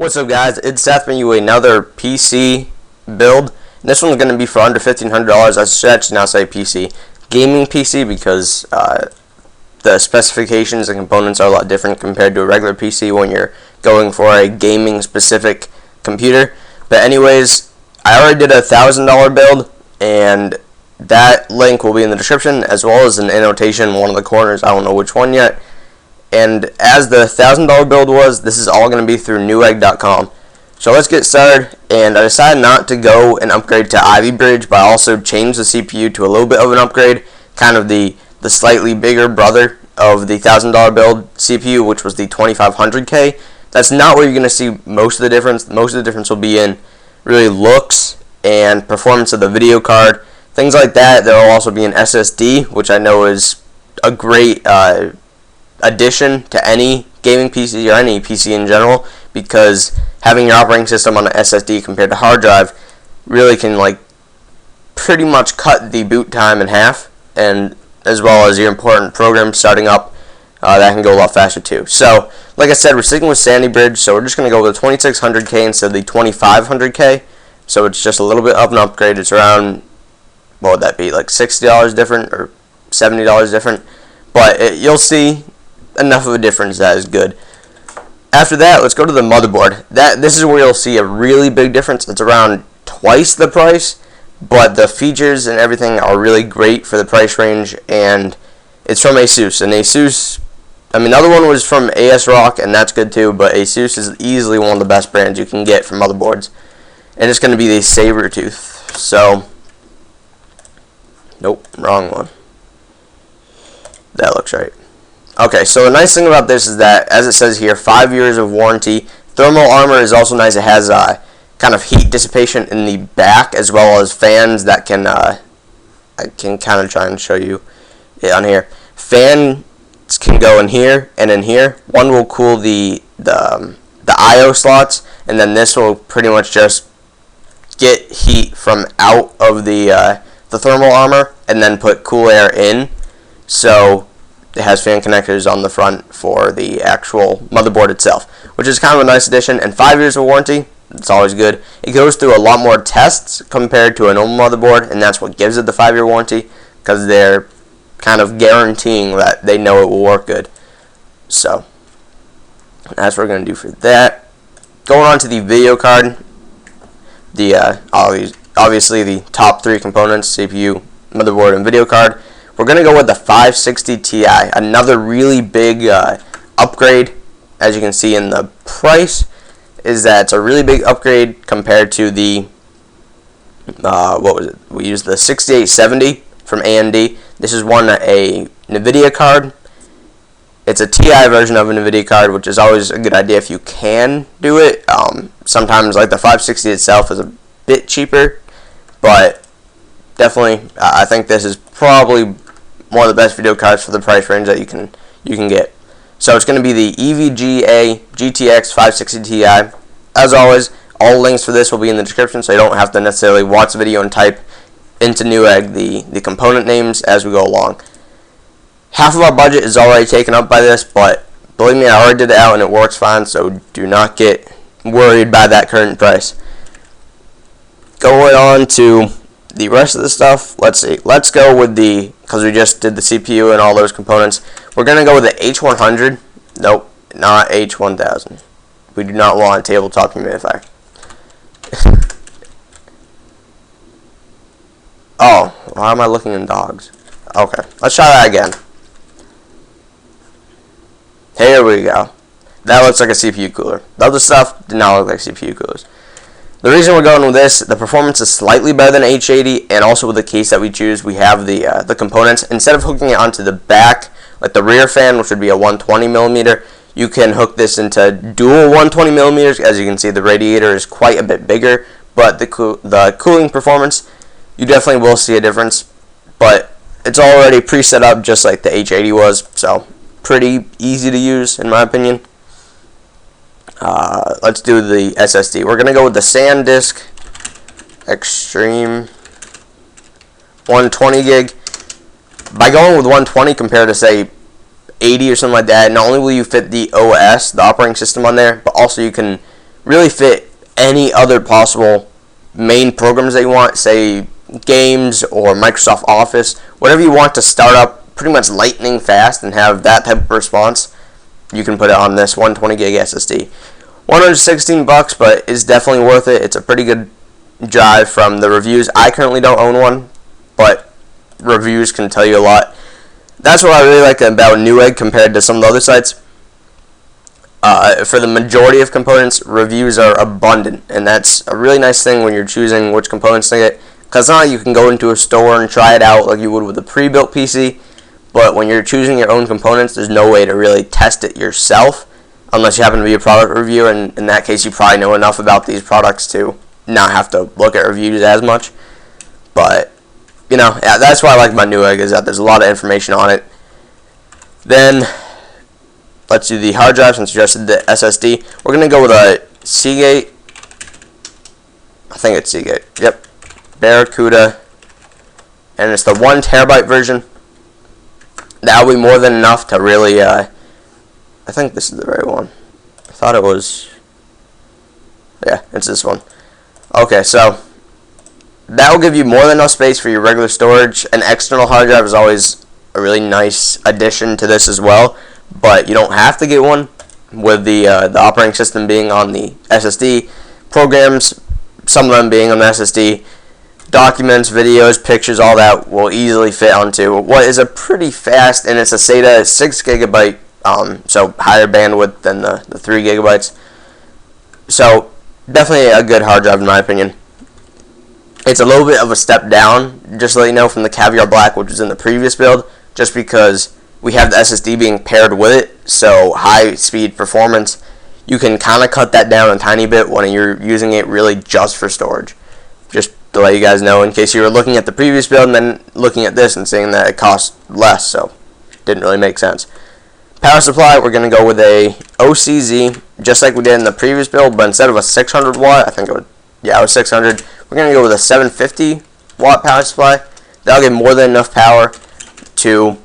What's up, guys? It's Seth bringing you another PC build. This one's going to be for under $1,500. I should actually now say PC. Gaming PC because the specifications and components are a lot different compared to a regular PC when you're going for a gaming specific computer. But anyways, I already did a $1,000 build, and that link will be in the description as well as an annotation in one of the corners. I don't know which one yet. And as the $1,000 build was, this is all going to be through Newegg.com. So let's get started. And I decided not to go and upgrade to Ivy Bridge, but I also changed the CPU to a little bit of an upgrade, kind of the slightly bigger brother of the $1,000 build CPU, which was the 2500K. That's not where you're going to see most of the difference. Most of the difference will be in really looks and performance of the video card, things like that. There will also be an SSD, which I know is a great addition to any gaming PC or any PC in general, because having your operating system on an SSD compared to hard drive really can pretty much cut the boot time in half, and as well as your important programs starting up, that can go a lot faster too. So like I said, we're sticking with Sandy Bridge, so we're just going to go with the 2600K instead of the 2500K. So it's just a little bit of an upgrade. It's around, what would that be, like $60 different or $70 different, but you'll see enough of a difference that is good. After that, let's go to the motherboard. This is where you'll see a really big difference. It's around twice the price, but the features and everything are really great for the price range, and it's from ASUS. And ASUS, I mean, the other one was from ASRock, and that's good too, but ASUS is easily one of the best brands you can get for motherboards. And it's going to be the Sabertooth. So, nope, wrong one. That looks right. Okay, so the nice thing about this is that, as it says here, 5 years of warranty. Thermal armor is also nice. It has kind of heat dissipation in the back, as well as fans that can, I can kind of try and show you it on here. Fans can go in here and in here. One will cool the I/O slots, and then this will pretty much just get heat from out of the thermal armor and then put cool air in. So it has fan connectors on the front for the actual motherboard itself, which is kind of a nice addition. And 5 years of warranty, it's always good. It goes through a lot more tests compared to a normal motherboard, and that's what gives it the 5-year warranty, because they're kind of guaranteeing that they know it will work good. So that's what we're going to do for that. Going on to the video card, obviously the top three components, CPU, motherboard, and video card. We're going to go with the 560 Ti, another really big upgrade. As you can see in the price, is that it's a really big upgrade compared to the, what was it? We used the 6870 from AMD. This is a NVIDIA card. It's a Ti version of a NVIDIA card, which is always a good idea if you can do it. Sometimes, like the 560 itself is a bit cheaper, but definitely, I think this is probably one of the best video cards for the price range that you can get. So it's going to be the EVGA GTX 560 Ti. As always, all links for this will be in the description, so you don't have to necessarily watch the video and type into Newegg the component names as we go along. Half of our budget is already taken up by this, but believe me, I already did it out and it works fine, so do not get worried by that current price. Going on to the rest of the stuff, let's see. Let's go with because we just did the CPU and all those components, we're going to go with the H100. Nope, not H1000. We do not want a tabletop humidifier. Oh, why am I looking in dogs? Okay, let's try that again. Here we go. That looks like a CPU cooler. The other stuff did not look like CPU coolers. The reason we're going with this, the performance is slightly better than H80, and also with the case that we choose, we have the components. Instead of hooking it onto the back, like the rear fan, which would be a 120 millimeter, you can hook this into dual 120 millimeters. As you can see, the radiator is quite a bit bigger, but the cooling performance, you definitely will see a difference. But it's already pre-set up just like the H80 was, so pretty easy to use in my opinion. Let's do the SSD. We're going to go with the SanDisk Extreme 120 gig. By going with 120 compared to, say, 80 or something like that, not only will you fit the OS, the operating system on there, but also you can really fit any other possible main programs that you want, say games or Microsoft Office, whatever you want to start up pretty much lightning fast and have that type of response. You can put it on this 120 gig SSD. $116, but it's definitely worth it. It's a pretty good drive from the reviews. I currently don't own one, but reviews can tell you a lot. That's what I really like about Newegg compared to some of the other sites. For the majority of components, reviews are abundant, and that's a really nice thing when you're choosing which components to get, because now you can go into a store and try it out like you would with a pre-built PC, but when you're choosing your own components, there's no way to really test it yourself unless you happen to be a product reviewer, and in that case you probably know enough about these products to not have to look at reviews as much. But you know, yeah, that's what I like about Newegg, is that there's a lot of information on it. Then let's do the hard drive since you just did the SSD. We're going to go with a Seagate. I think it's Seagate. Yep. Barracuda. And it's the 1 terabyte version. That will be more than enough to really, I think this is the right one. I thought it was, yeah, it's this one. Okay, so that will give you more than enough space for your regular storage. An external hard drive is always a really nice addition to this as well, but you don't have to get one with the operating system being on the SSD. Programs, some of them being on the SSD, documents, videos, pictures, all that will easily fit onto what is a pretty fast, and it's a SATA 6 gigabyte, so higher bandwidth than the 3 gigabytes. So definitely a good hard drive in my opinion. It's a little bit of a step down, just to let you know, from the Caviar Black, which was in the previous build, just because we have the SSD being paired with it, so high speed performance. You can kind of cut that down a tiny bit when you're using it really just for storage. Just to let you guys know, in case you were looking at the previous build and then looking at this and saying that it costs less, so didn't really make sense. Power supply, we're going to go with a OCZ, just like we did in the previous build, but instead of a 600 watt, I think it was 600, we're going to go with a 750 watt power supply. That'll give more than enough power to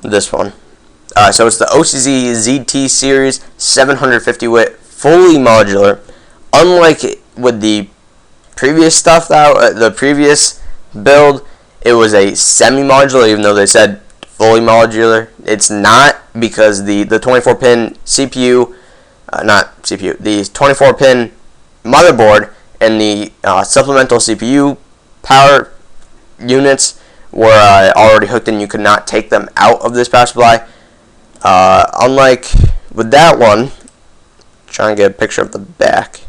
this one. So it's the OCZ ZT series 750 watt, fully modular. Unlike with the previous stuff, the previous build, it was a semi-modular, even though they said fully modular. It's not, because the 24-pin CPU, the 24-pin motherboard and the supplemental CPU power units were already hooked in. You could not take them out of this power supply. Unlike with that one, try and get a picture of the back.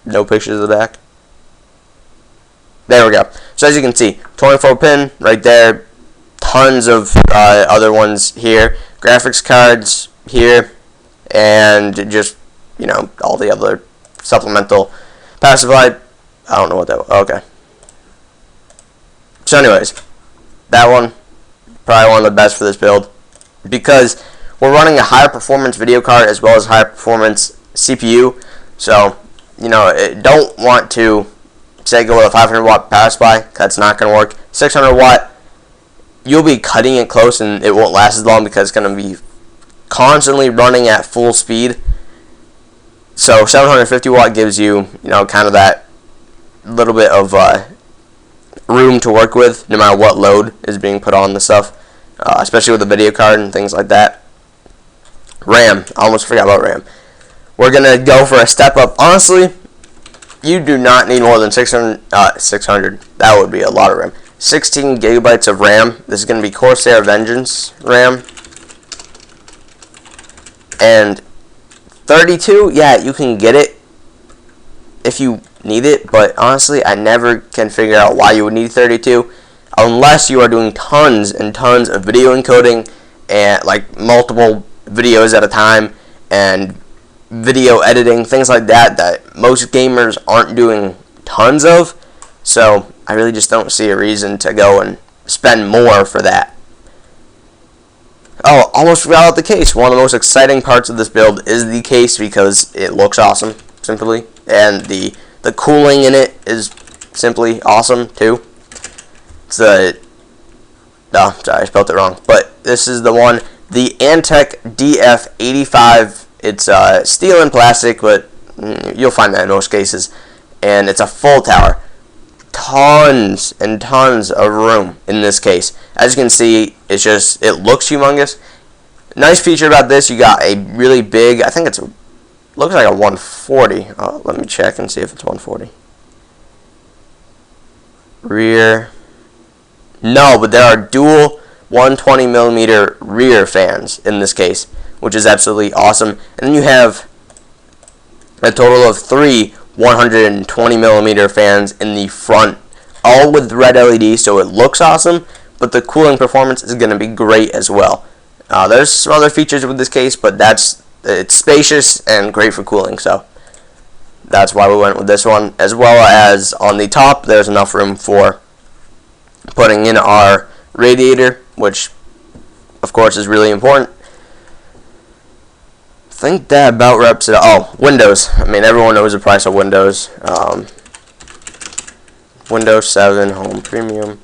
No pictures of the back. There we go. So as you can see, 24 pin right there. Tons of other ones here. Graphics cards here, and just, you know, all the other supplemental power supply. I don't know what that was. Okay. So anyways, that one, probably one of the best for this build, because we're running a higher performance video card as well as higher performance CPU. So, you know, don't want to say go with a 500 watt power supply. That's not going to work. 600 watt, you'll be cutting it close and it won't last as long because it's going to be constantly running at full speed. So 750 watt gives you, you know, kind of that little bit of room to work with, no matter what load is being put on the stuff, especially with the video card and things like that. RAM, I almost forgot about RAM. We're going to go for a step up. Honestly, you do not need more than 600. That would be a lot of RAM. 16 gigabytes of RAM. This is going to be Corsair Vengeance RAM. And 32, yeah, you can get it if you need it, but honestly, I never can figure out why you would need 32 unless you are doing tons and tons of video encoding and like multiple videos at a time and video editing, things like that, that most gamers aren't doing tons of. So I really just don't see a reason to go and spend more for that. Oh, almost forgot about the case. One of the most exciting parts of this build is the case, because it looks awesome, simply, and the cooling in it is simply awesome too. It's a Oh, sorry, I spelled it wrong. But this is the one, the Antec DF85. It's steel and plastic, but you'll find that in most cases. And it's a full tower. Tons and tons of room in this case. As you can see, it looks humongous. Nice feature about this, you got a really big, I think looks like a 140. Let me check and see if it's 140. Rear. No, but there are dual 120 millimeter rear fans in this case, which is absolutely awesome. And then you have a total of 3 120 millimeter fans in the front, all with red LED, so it looks awesome, but the cooling performance is going to be great as well. There's some other features with this case, but it's spacious and great for cooling, so that's why we went with this one. As well as on the top, there's enough room for putting in our radiator, which of course is really important. I think that about wraps it up. Oh, Windows. I mean, everyone knows the price of Windows. Windows 7 Home Premium.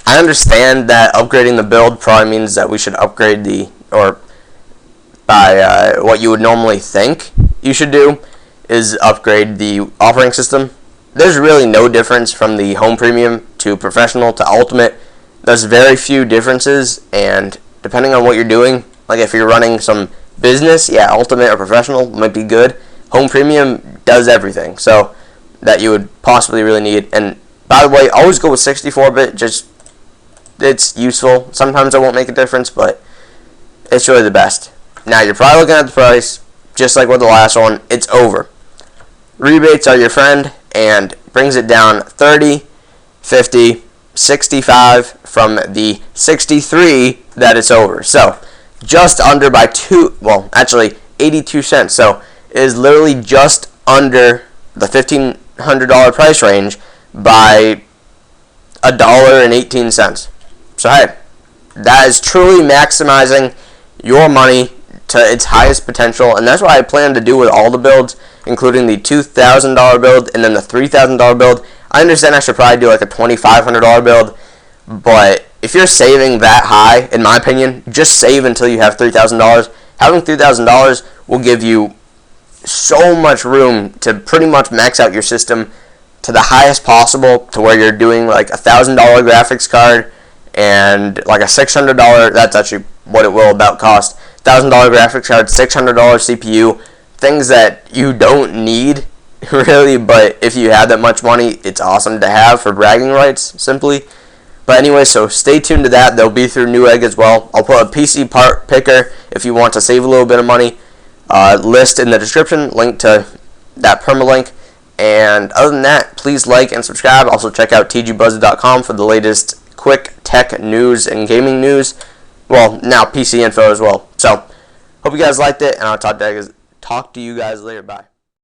I understand that upgrading the build probably means that we should upgrade what you would normally think you should do is upgrade the operating system. There's really no difference from the Home Premium to Professional to Ultimate. There's very few differences, and depending on what you're doing, like if you're running some business, yeah, Ultimate or Professional might be good. Home Premium does everything, so that you would possibly really need. And by the way, always go with 64-bit, it's useful. Sometimes it won't make a difference, but it's really the best. Now, you're probably looking at the price, just like with the last one, it's over. Rebates are your friend, and brings it down 30, 50, 65 from the 63 that it's over. So, just under by 82 cents. So, it is literally just under the $1,500 price range by $1.18. So, hey, that is truly maximizing your money to its highest potential, and that's what I plan to do with all the builds, including the $2,000 build and then the $3,000 build. I understand I should probably do like a $2,500 build, but if you're saving that high, in my opinion, just save until you have $3,000. Having $3,000 will give you so much room to pretty much max out your system to the highest possible, to where you're doing like a $1,000 graphics card and like a $600, that's actually what it will about cost, $1,000 graphics card, $600 CPU, things that you don't need really, but if you have that much money, it's awesome to have for bragging rights, simply. But anyway, so stay tuned to that. They'll be through Newegg as well. I'll put a PC part picker if you want to save a little bit of money. List in the description, link to that permalink. And other than that, please like and subscribe. Also check out tgbuzz.com for the latest quick tech news and gaming news. Well, now PC info as well. So, hope you guys liked it, and I'll talk to you guys later. Bye.